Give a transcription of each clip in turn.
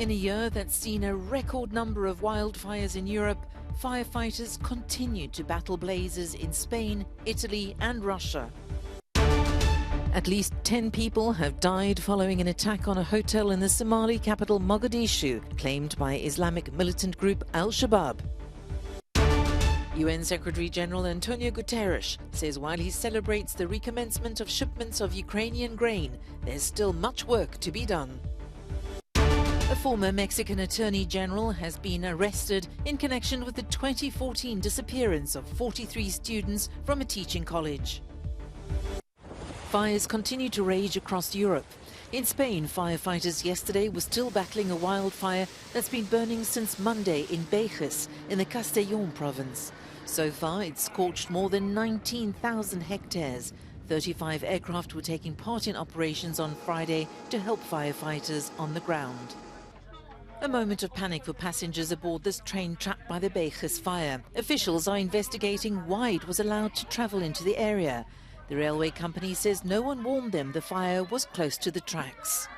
In a year that's seen a record number of wildfires in Europe, firefighters continue to battle blazes in Spain, Italy and Russia. At least 10 people have died following an attack on a hotel in the Somali capital Mogadishu, claimed by Islamic militant group Al-Shabaab. UN Secretary-General Antonio Guterres says while he celebrates the recommencement of shipments of Ukrainian grain, there's still much work to be done. A former Mexican attorney general has been arrested in connection with the 2014 disappearance of 43 students from a teaching college. Fires continue to rage across Europe. In Spain, firefighters yesterday were still battling a wildfire that's been burning since Monday in Bejas, in the Castellón province. So far, it's scorched more than 19,000 hectares. 35 aircraft were taking part in operations on Friday to help firefighters on the ground. A moment of panic for passengers aboard this train trapped by the Bejas fire. Officials are investigating why it was allowed to travel into the area. The railway company says no one warned them the fire was close to the tracks.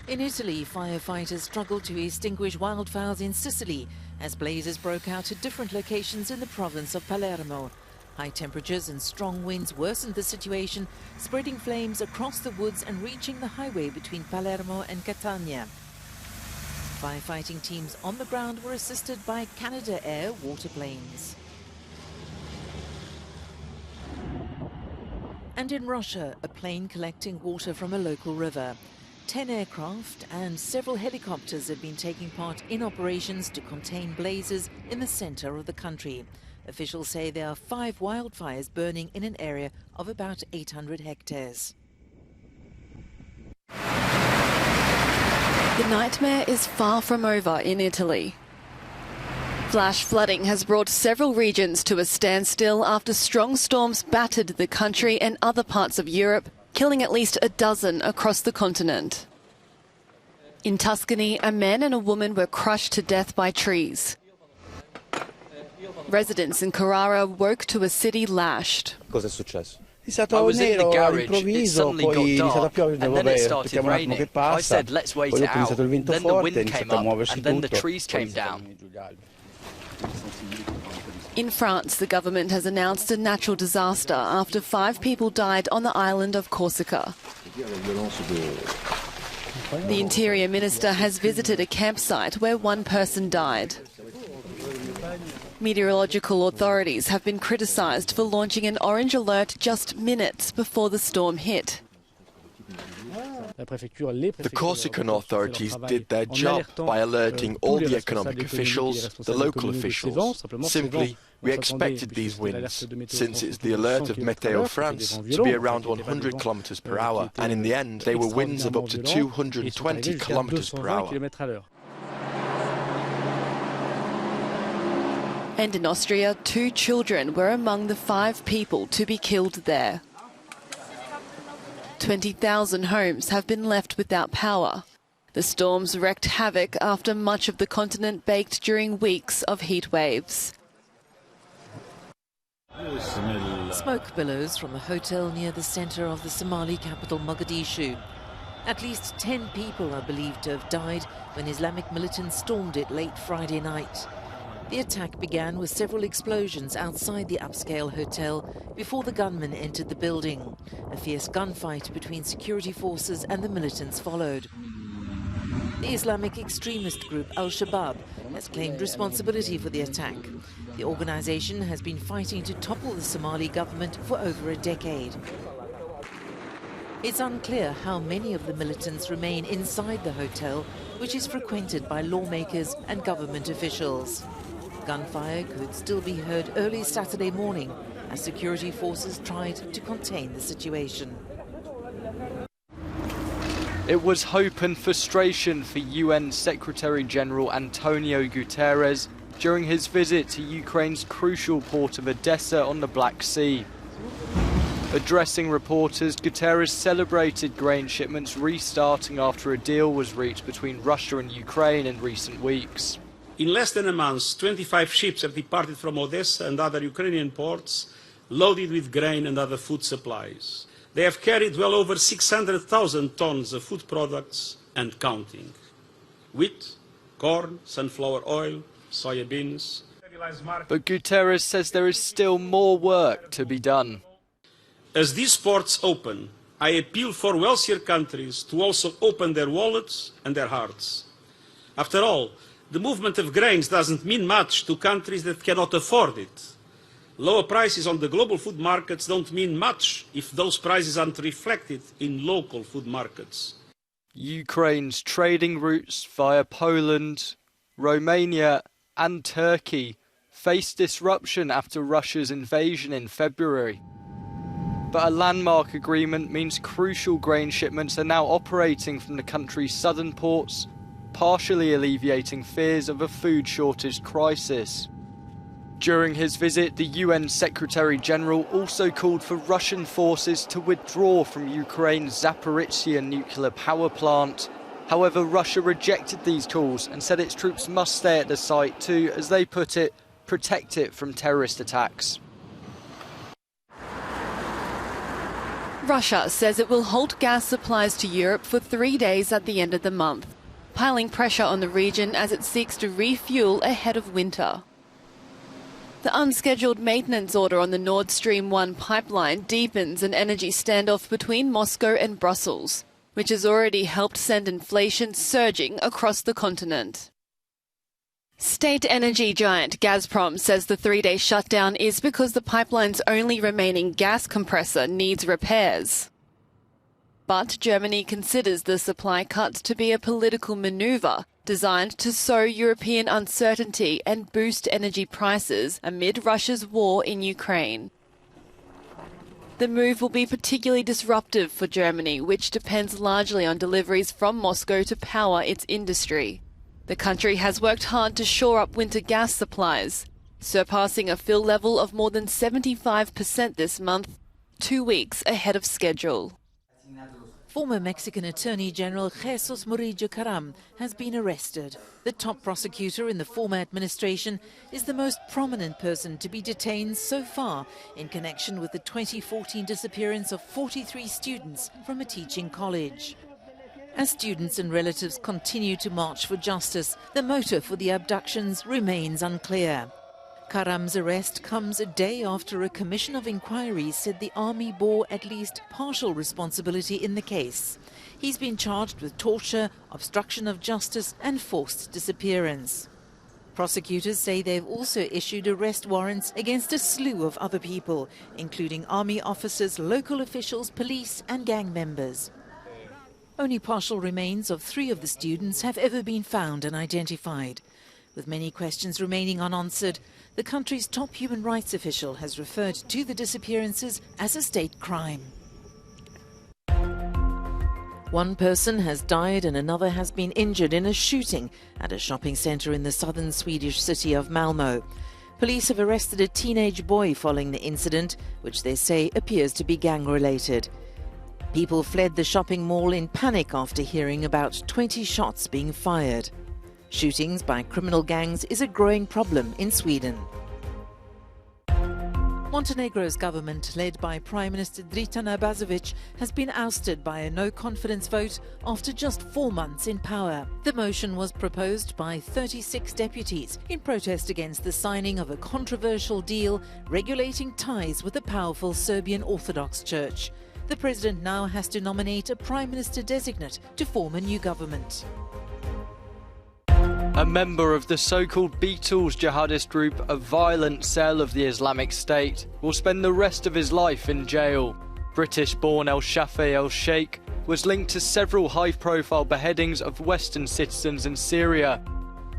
In Italy, firefighters struggled to extinguish wildfires in Sicily as blazes broke out at different locations in the province of Palermo. High temperatures and strong winds worsened the situation, spreading flames across the woods and reaching the highway between Palermo and Catania. Firefighting teams on the ground were assisted by Canada Air waterplanes. And in Russia, a plane collecting water from a local river. 10 aircraft and several helicopters have been taking part in operations to contain blazes in the center of the country. Officials say there are 5 wildfires burning in an area of about 800 hectares. The nightmare is far from over in Italy. Flash flooding has brought several regions to a standstill after strong storms battered the country and other parts of Europe, killing at least a dozen across the continent. In Tuscany, a man and a woman were crushed to death by trees. Residents in Carrara woke to a city lashed. Cosa è successo? I was in the garage, it suddenly got dark, and then it started raining. I said, let's wait it out. Then the wind came up, and then the trees came down. In France, the government has announced a natural disaster after 5 people died on the island of Corsica. The Interior Minister has visited a campsite where 1 person died. Meteorological authorities have been criticised for launching an orange alert just minutes before the storm hit. The Corsican authorities did their job by alerting all the economic officials, the local officials. Simply, we expected these winds, since it's the alert of Météo France to be around 100 kilometers per hour, and in the end they were winds of up to 220 kilometers per hour. And in Austria, 2 children were among the 5 people to be killed there. 20,000 homes have been left without power. The storms wreaked havoc after much of the continent baked during weeks of heat waves. Smoke billows from a hotel near the center of the Somali capital Mogadishu. At least 10 people are believed to have died when Islamic militants stormed it late Friday night. The attack began with several explosions outside the upscale hotel before the gunmen entered the building. A fierce gunfight between security forces and the militants followed. The Islamic extremist group Al-Shabaab has claimed responsibility for the attack. The organization has been fighting to topple the Somali government for over a decade. It's unclear how many of the militants remain inside the hotel, which is frequented by lawmakers and government officials. Gunfire could still be heard early Saturday morning as security forces tried to contain the situation. It was hope and frustration for UN Secretary-General Antonio Guterres during his visit to Ukraine's crucial port of Odessa on the Black Sea. Addressing reporters, Guterres celebrated grain shipments restarting after a deal was reached between Russia and Ukraine in recent weeks. In less than a month, 25 ships have departed from Odessa and other Ukrainian ports, loaded with grain and other food supplies. They have carried well over 600,000 tons of food products and counting. Wheat, corn, sunflower oil, soya beans. But Guterres says there is still more work to be done. As these ports open, I appeal for wealthier countries to also open their wallets and their hearts. After all, the movement of grains doesn't mean much to countries that cannot afford it. Lower prices on the global food markets don't mean much if those prices aren't reflected in local food markets. Ukraine's trading routes via Poland, Romania and Turkey faced disruption after Russia's invasion in February. But a landmark agreement means crucial grain shipments are now operating from the country's southern ports, partially alleviating fears of a food shortage crisis. During his visit, the UN Secretary-General also called for Russian forces to withdraw from Ukraine's Zaporizhzhia nuclear power plant. However, Russia rejected these calls and said its troops must stay at the site to, as they put it, protect it from terrorist attacks. Russia says it will halt gas supplies to Europe for 3 days at the end of the month, piling pressure on the region as it seeks to refuel ahead of winter. The unscheduled maintenance order on the Nord Stream 1 pipeline deepens an energy standoff between Moscow and Brussels, which has already helped send inflation surging across the continent. State energy giant Gazprom says the 3-day shutdown is because the pipeline's only remaining gas compressor needs repairs. But Germany considers the supply cuts to be a political manoeuvre designed to sow European uncertainty and boost energy prices amid Russia's war in Ukraine. The move will be particularly disruptive for Germany, which depends largely on deliveries from Moscow to power its industry. The country has worked hard to shore up winter gas supplies, surpassing a fill level of more than 75% this month, 2 weeks ahead of schedule. Former Mexican Attorney General Jesus Murillo Caram has been arrested. The top prosecutor in the former administration is the most prominent person to be detained so far in connection with the 2014 disappearance of 43 students from a teaching college. As students and relatives continue to march for justice, the motive for the abductions remains unclear. Caram's arrest comes a day after a commission of inquiry said the army bore at least partial responsibility in the case. He's been charged with torture, obstruction of justice and forced disappearance. Prosecutors say they've also issued arrest warrants against a slew of other people, including army officers, local officials, police and gang members. Only partial remains of 3 of the students have ever been found and identified. With many questions remaining unanswered, the country's top human rights official has referred to the disappearances as a state crime. One person has died and another has been injured in a shooting at a shopping centre in the southern Swedish city of Malmö. Police have arrested a teenage boy following the incident, which they say appears to be gang-related. People fled the shopping mall in panic after hearing about 20 shots being fired. Shootings by criminal gangs is a growing problem in Sweden. Montenegro's government, led by Prime Minister Dritan Abazovic, has been ousted by a no-confidence vote after just 4 months in power. The motion was proposed by 36 deputies in protest against the signing of a controversial deal regulating ties with the powerful Serbian Orthodox Church. The president now has to nominate a Prime Minister-designate to form a new government. A member of the so-called Beatles jihadist group, a violent cell of the Islamic State, will spend the rest of his life in jail. British-born El-Shafi El-Sheikh was linked to several high-profile beheadings of Western citizens in Syria.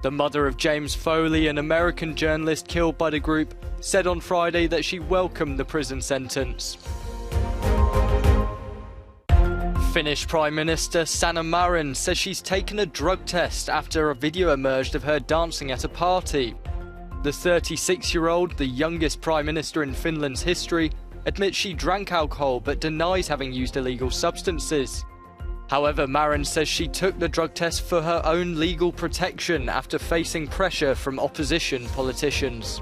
The mother of James Foley, an American journalist killed by the group, said on Friday that she welcomed the prison sentence. Finnish Prime Minister Sanna Marin says she's taken a drug test after a video emerged of her dancing at a party. The 36-year-old, the youngest Prime Minister in Finland's history, admits she drank alcohol but denies having used illegal substances. However, Marin says she took the drug test for her own legal protection after facing pressure from opposition politicians.